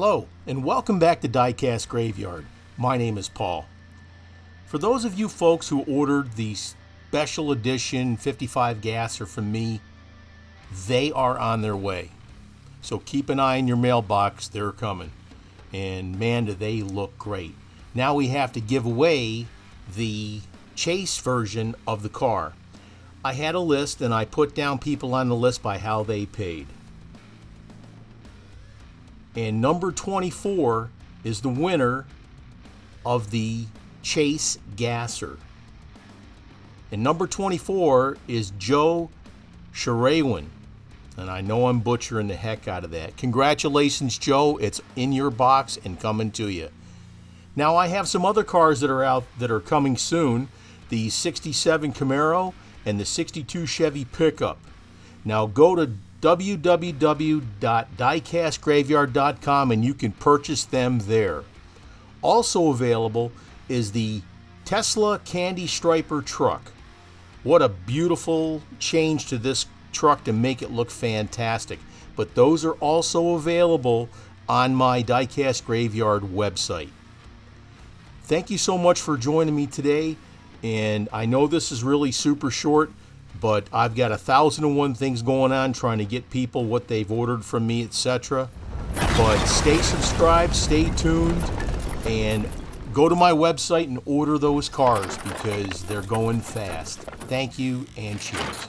Hello, and welcome back to Diecast Graveyard. My name is Paul. For those of you folks who ordered the special edition 55 gasser from me, they are on their way. So keep an eye in your mailbox, they're coming. And man, do they look great. Now we have to give away the chase version of the car. I had a list and I put down people on the list by how they paid. And number 24 is the winner of the Chase Gasser. And number 24 is Joe Sharawin. And I know I'm butchering the heck out of that. Congratulations, Joe. It's in your box and coming to you. Now I have some other cars that are out that are coming soon. The 67 Camaro and the 62 Chevy pickup. Now go to www.diecastgraveyard.com and you can purchase them there. Also available is the Tesla Candy Striper truck. What a beautiful change to this truck to make it look fantastic. But those are also available on my Diecast Graveyard website. Thank you so much for joining me today. And I know this is really super short, but I've got 1,001 things going on trying to get people what they've ordered from me, etc. But stay subscribed, stay tuned, and go to my website and order those cars because they're going fast. Thank you and cheers.